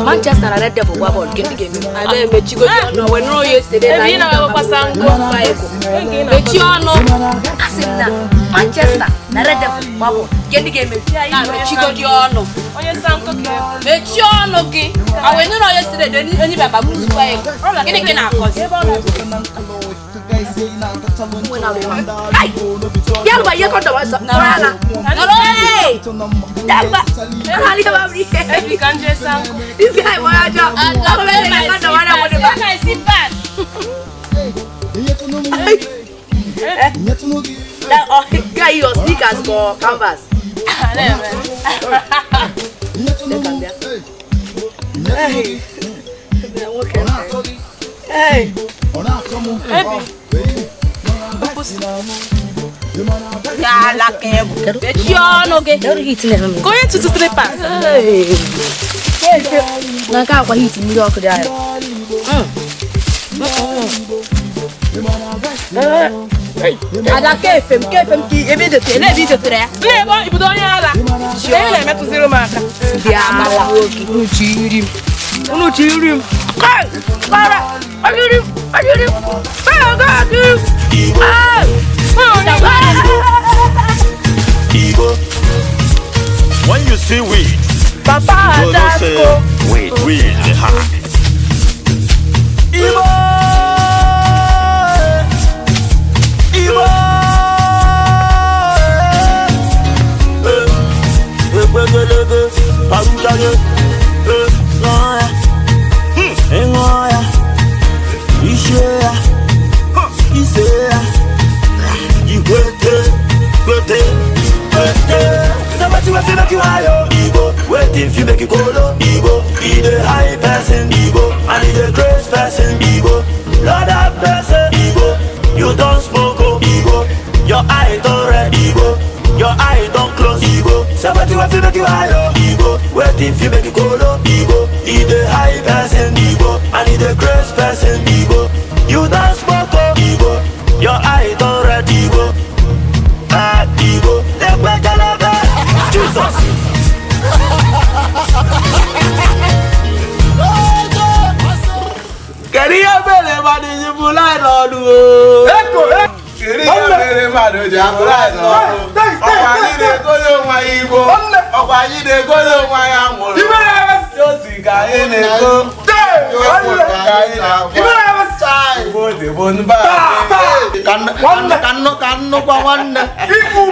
Manchester and Red Devil were born game. I bet you no when no yesterday. Manchester and Red Devil were game. Chico I went no yesterday. Any Baba Bruce Way. This guy was job. Guy, your sneakers for canvas. Hey. Yeah, like him. Going to the strippers. I can't eat New York. Ada kefem ki ebe de tele bi de tre. Lebo ibudo nya ala. Ele metu zero maka. Dia mala oki. Unu chirim. Kai! Para! Ajurim! Igbo. When you see weed, Papa, don't say weed the heart. Igbo. If you make it colo, Igbo, he the high person, Igbo, and he the grace person, Igbo. Lord have mercy, Igbo, you don't smoke, Igbo, your eye don't red, Igbo, your eye don't close, Igbo. Somebody if you make it high, Igbo, wait if you make it colo, Igbo, he the high person, Igbo, and he the grace person, Igbo. You don't smoke, Igbo, your eye don't red, Igbo, Igbo, Jesus. Quería verle mano de fulano. Quería verle mano de fulano. Ọ̀pá de kolo wa Igbo. Ọ̀pá de kolo wa amoro. Yo si ka ene ko. Yo si ka ene ko. Igbo de bonba. Kanno kwa wanne.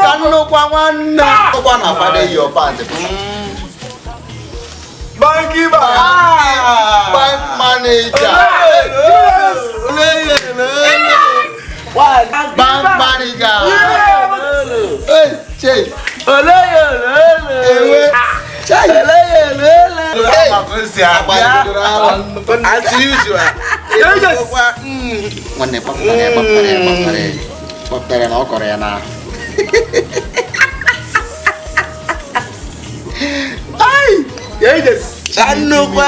Kanno kwa wanne. Kwa na fade your part. Bank manager. Bank manager. Hey, Che. As usual. Papere no Koreana. Ay, yes. Anu kwa.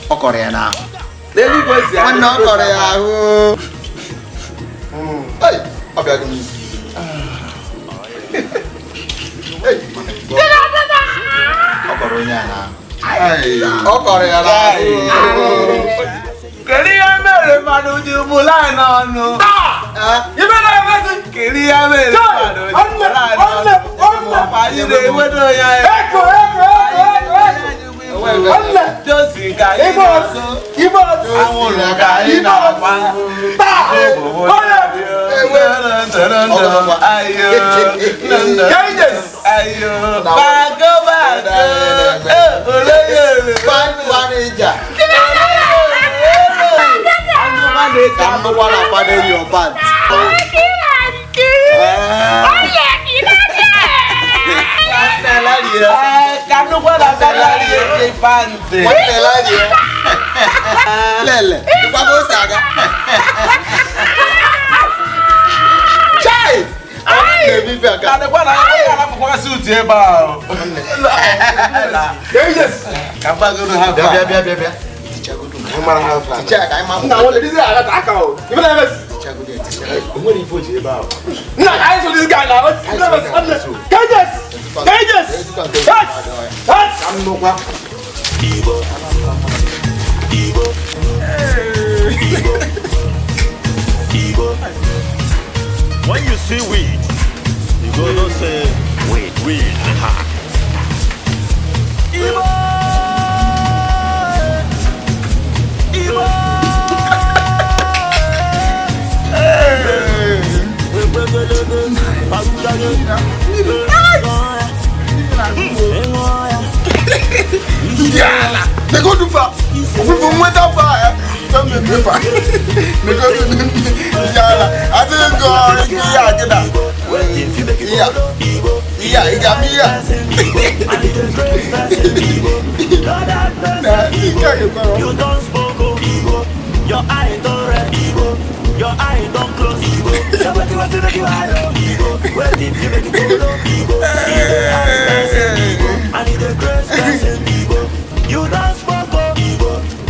O Koreana. Devi kwesi. Anu Korea. Ay, abia gumi. Hey. O Koreana. Ay, o Koreana. Quería ver manu jumulai nanu. Ibele besi. Quería ver manu jumulai nanu. Payi de wedo ya. Eko. Josi ka Igbo. Àwọn olùkà iná pa. Ayo. Ayo. Bago. Olóyè. Bank manager. Can no one abandon your pants? Can no one abandon your pants? Lele, tu vas a saga. Chai! When you see weed, you go to say weed. They go too far. We from went that far. Don't make me far. Because I didn't go. Yeah, he got me. You don't smoke, your eye don't red, your eye don't close. So what you make you hide? What if you make it go? I need a grace person. You don't smoke,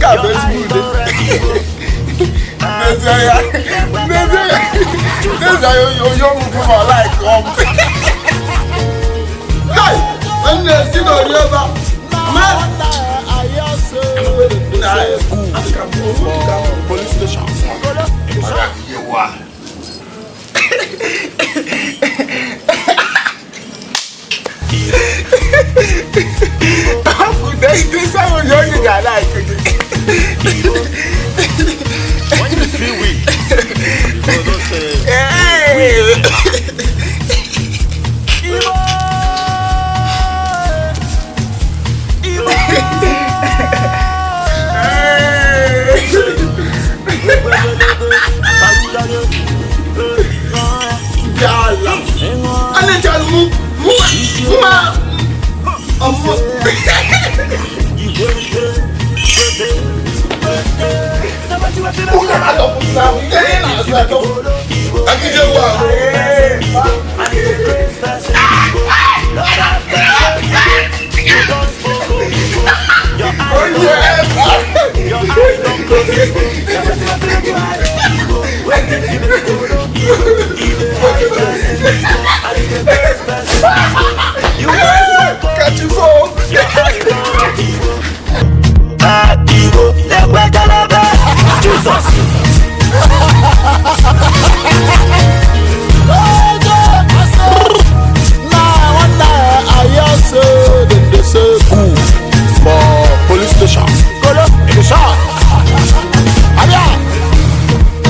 your eye don't red. Police station. When you see weed, you go to say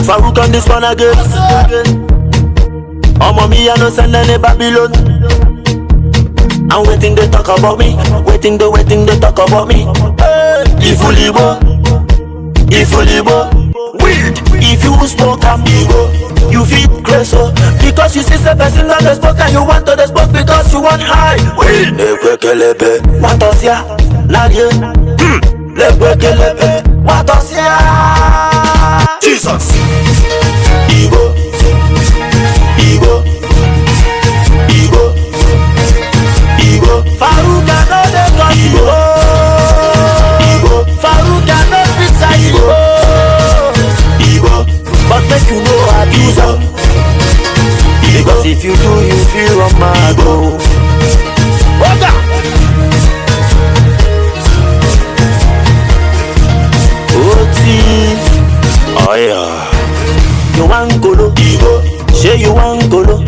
Farouk on this one again. Me, I no send any Babylon. I'm waiting they talk about me. Waiting they talk about me. Ifulibo, weed. If you smoke a amigo, you feel crazy. Because you see the person on the spot and you want to the spot because you want high. Weed. Lekwekelebe, watosia, nadie. Lekwekelebe, watosia. Jesus. Igbo. Farouk no dey gossip. Farouk no criticize. But make you know abuse am. Because if you do, you feel on my go. Oga. Oti. Oh yeah. You want golo? Say you want golo?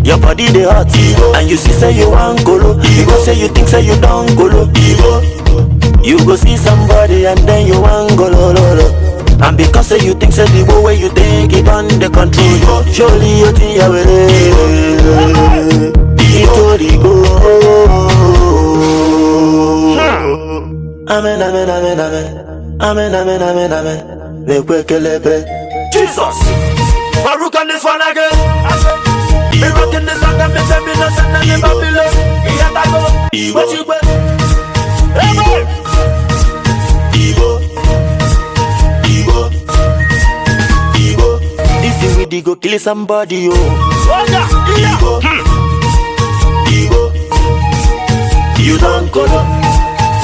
Your body they hot, and you see say you want golo. You go say you think say you don't golo. You go see somebody and then you want golo. And because say you think say the way you take it on the control. Surely you think you will. It go. Amen. Jesus. Farouk on this one again. Me rockin' the song and me say me no send any Babylon. What you bet? Hey boy. Igbo. This is with the he go kill somebody, oh. Igbo, Igbo, you don't go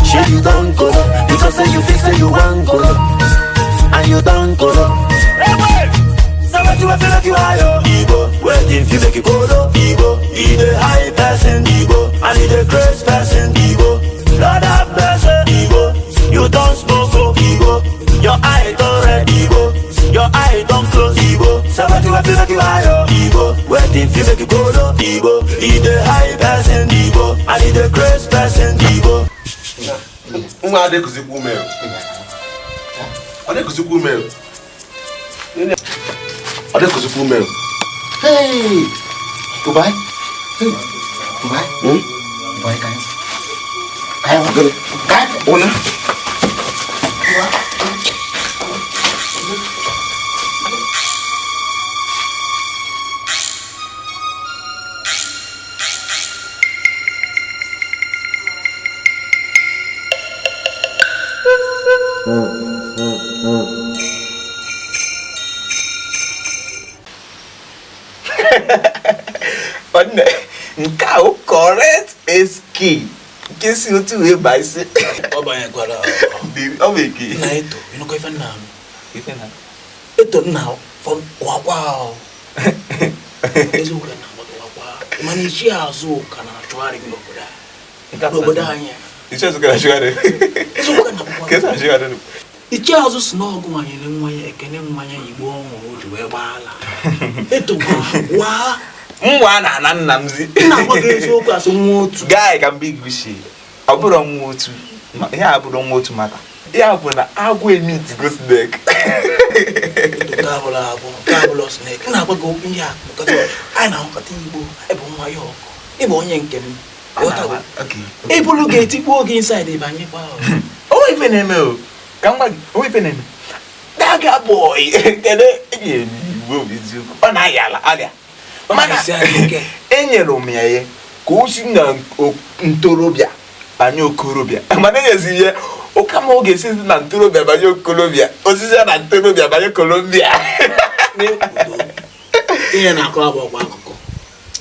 shit, you don't go because say you think say you want go and you don't go. So what you feel like you are, yo? Igbo, waiting if you make it go, Igbo, he the high person, Igbo, and he the crazy person, Igbo. Lord have mercy, Igbo, you don't smoke, Igbo, your eye don't red, Igbo, your eye don't close, Igbo. So what you feel like you are, yo? Igbo, waiting if you make it go, Igbo, he the high person, Igbo, and he the crazy person, Igbo. Uma ade kuziku mel. Ade kuziku mel. Ade kuziku mel. Hey, Dubai. Dubai. Dubai kan. Kayak apa? Kayak Ona. Nke a correct is key. Nke si otu wee baisi. Ọ banyekwara Ọ bụ eke. na eto ịnụkọ ife nna m. Ife na. Eto nna from wakwa. Eziokwu na wakwa. Mana ichi azụ ka na achụgharị gị n'obodo anyị. Ichi azụ ka na achụgharị. Eziokwu na wakwa. Ka na achụgharị. Ichi azụ si na ọgụ nwanyere mmanya ekene mmanya Igbo ọhụrụ o ji wee gbaala. Eto wa Nwa na nna m zi. nna gwa gị eziokwu asị nwa otu. Guy ka big wish. Ọ bụrụ nwa otu. Ihe a bụrụ nwa otu maka. Ya bụ na agwọ emit go snake. Kabụlọ snake. Nna gwa gị okwu ihe a anyị na-ahụkọta Igbo ebe nwa ya ọkụ. Ịbụ onye nke m. Ebulu ga-etikpuo gị inside ịbanyekwa. O ife na-eme o. Ka nwa gị, o ife na-eme. Daga boy. Kedu enyi Igbo eziokwu. Ọ na-ayị ala alịa. Mana enyere m ya ihe ka o si na ntorobịa banye okorobịa. Mana enyezi ihe ụka ma ọ ga-esi na ntorobịa banye okorobịa. Osisi na ntorobịa banye Colombia. Ihe na-akọ abụọ akụkọ.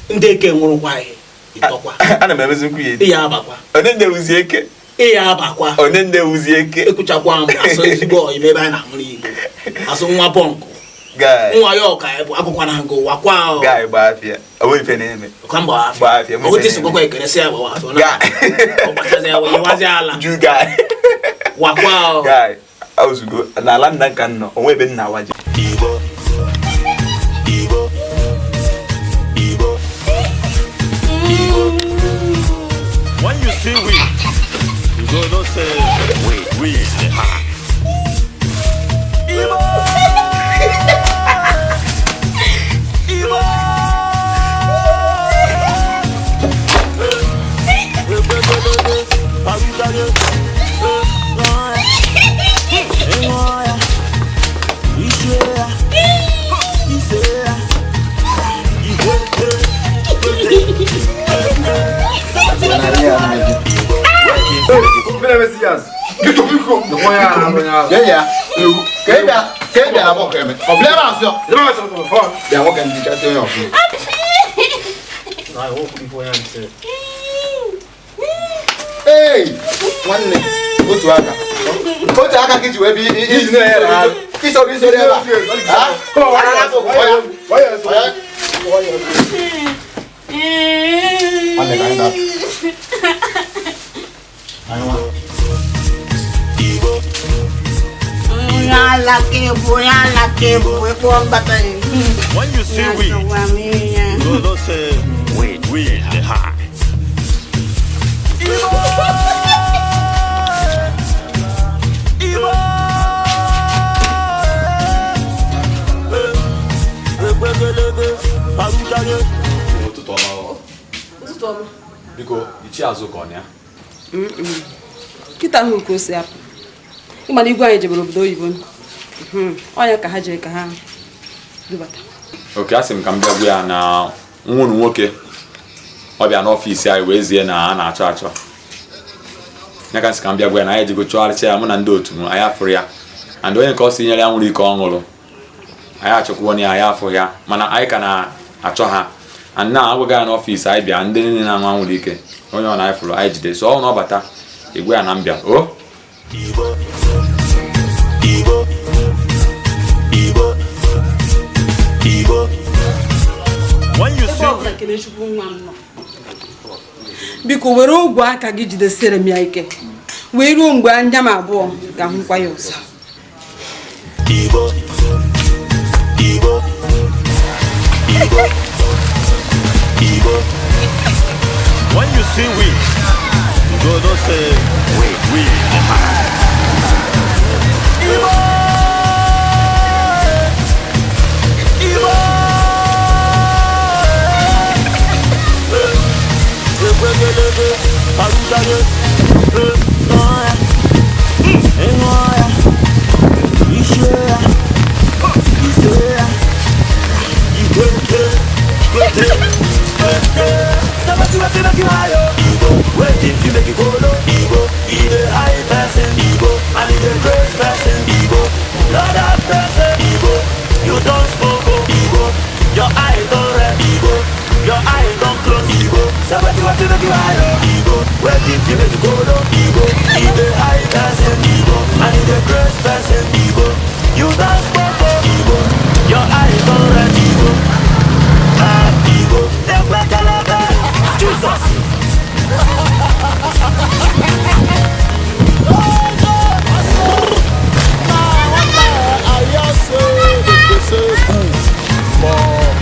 Ndị eke nwụrụkwa ihe ịtọkwa. Ana m emezi nkwu ya edi. Ihe abakwa. Onye na-ewuzi eke. Ihe abakwa. Onye na-ewuzi eke. Ekwuchakwa m asọ ezigbo ọyị ebe anyị na-amụrụ Igbo. Asọ nwa bọnkụ. Guy. Nwa ya ọka bụ akwụkwọ na ngụ wakwa. Guy gba afịa. O ife na-eme. Ka mgba afịa. Gba afịa. O tesi gbakwa ekeresi ya gbawa afịa. Guy. Ọ gbachazi ya wazi ala. Ju guy. Wakwa. Guy. Auzugo na ala nna nka nọ. Onwe ebe nna waje. Igbo, Igbo, Igbo, Igbo. When you see we, you go no say we the high. Igbo, Igbo. ya. Kaya na boko eme. Problema asio. Ya woke ndika se yo. Na wo ku ifo ya nse. Hey, nwanne, otu aka kiji wee bi izi na ya na. Kiso bi so ya ba. Ha? Ko ara na so ko ya. Ane ka nda. Aywa. Igbo. When you see we, you don't say we the high. Biko, ichi azụ ka ọ na ya. Kita hụ ka o si apụ. Ịmana igwe anyị jebere obodo oyibo. Onye ka ha jere ka ha dubata. Oke, asị m ka m bịa gwa ya na nwụrụ nwoke ọ bịa n'ọfịs anyị wee zie na a na-achọ achọ. Ya ka sị ka m bịa gwa ya na anyị jigo chọgharịcha ya mụ na ndị otu m anyị afụrụ ya. And onye ka ọ si nyere ya nwụrụ ike ọ ṅụrụ anyị achọkwuo na ya afọ ya mana anyị ka na-achọ ha na agwaghị ya n'ọfịs anyị bịa ndị niile na-anwa nwere ike onye ọ na-anyị fụrụ anyị jide so ọ na ọ bata egwe ya na mbịa o Igbo, Igbo, Igbo, Igbo. When you see biko were ogwe aka gị jidesere m ya ike wee ruo mgbe anya m abụọ ga-ahụkwa ya ọzọ. Igbo, Igbo, Igbo, Igbo. When you see we, go don't say we. Igbo, Igbo. Waiting to make you go low, Igbo. He the high person, Igbo. And he the great person, Igbo. Lord have mercy, Igbo. You don't smoke, Igbo. Your eye don't red, Igbo. Your eye don't close, Igbo. So what you want to make you high, Igbo. Waiting to make you go low, Igbo. He the high person, Igbo. And he the great person, Igbo. You don't smoke, Igbo. Your eye don't red, Igbo. Ah, Igbo. Jesus.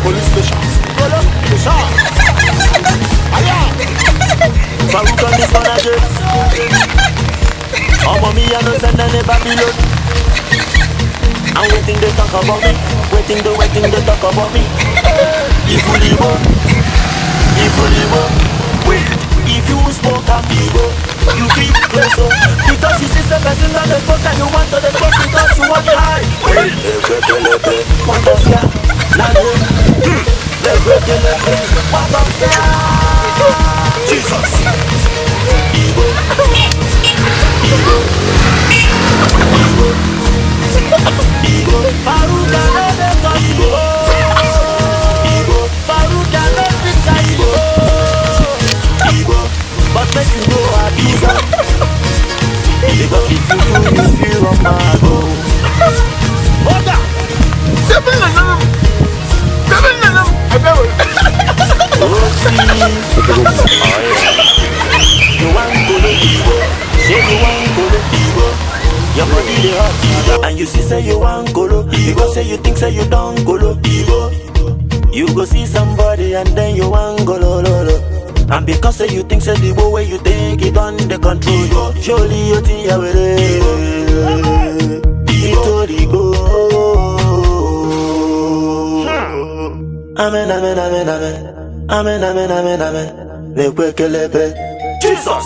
Police station. Farouk on this one again. Oh, mommy, I don't send any Babylon. I'm waiting to talk about me. Waiting to talk about me. If you smoke a Igbo, you feel closer. Because you see some person on the spot and you want to the spot because you want high. Jesus. Igbo, Igbo, Igbo, Igbo. Farouk and Lagos, Igbo. Igbo, Farouk and Lagos, Igbo. Igbo, but make you know I do that. Because if you do, you feel on my go. Oga! You want to go Igbo, say you want to go Igbo. Your body dey hot, and you see say you want go Igbo. Say you think say you don't go Igbo. You go see somebody and then you want go lo. And because say you think say the way you think it on the control. Surely you think you will Igbo. Amen, amen, amen, amen. Amen, amen, amen, amen. Jesus!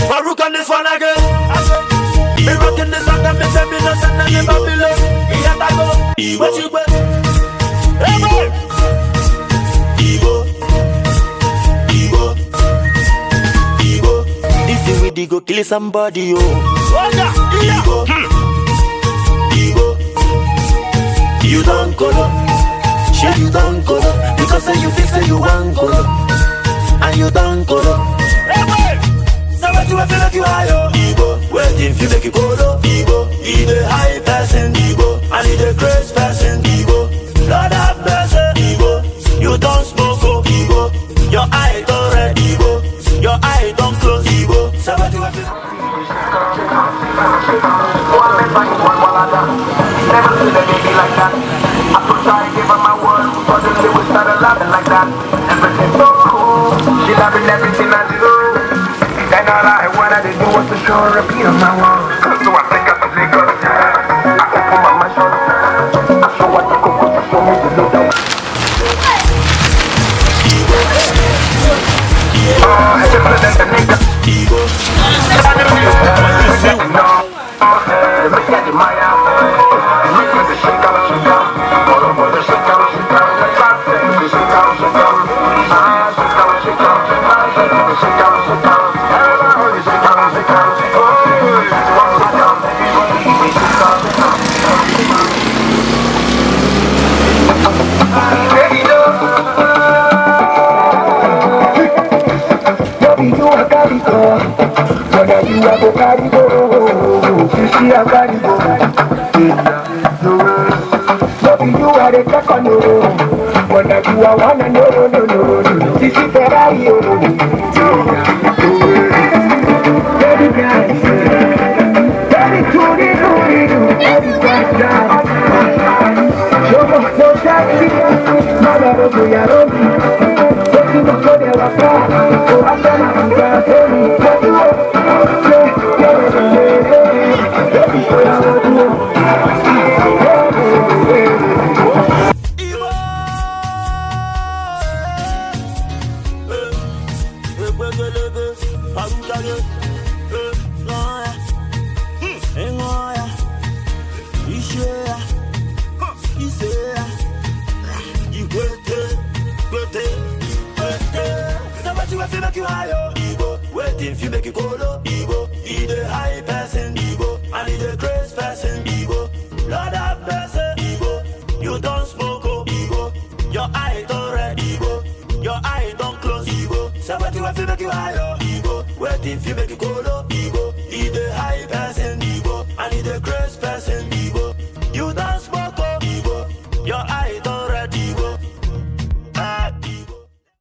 Farouk on this one again. Me rockin' this song and me say me no send any Babylon. Igbo. What you bet? Hey, Igbo. Igbo. Igbo. This is with the go kill somebody, oh. Igbo. Igbo. You don't go sure you don't go because say you think say you want go and you don't go so what you feel like you are Igbo. Waiting if you make you go Igbo. He the high person, Igbo. And he the great person, Igbo. Lord have mercy, Igbo. You don't smoke, Igbo. Your eye don't red, Igbo. Your eye don't close, Igbo. So what you feel never seen a baby like that. I so try to give her my word, suddenly we started laughing like that. Everything so cool, she loving everything I do. And all I wanted to do was to show her a beat on my wall. So I think I could take her. I open my shirt. I show what you could put to show me to do that. It's just that the nigga. Let me get in my house. Whether you are the carry go, you see a carry go. Maybe you are the second, whether you are one and no. This is Ferrari, very nice. Very truly, very nice. Show me no taxi, mother of the Yarobi. Taking the body of a car, so I'm gonna if you make it colo, Igbo, he the high person, Igbo, and he the grace person, Igbo. Lord have mercy, Igbo, you don't smoke, oh, Igbo, your eye don't red, Igbo, your eye don't close, Igbo. So what you have to make you high, oh, Igbo, wait if you make it colo, Igbo, he the high person, Igbo, and he the grace person,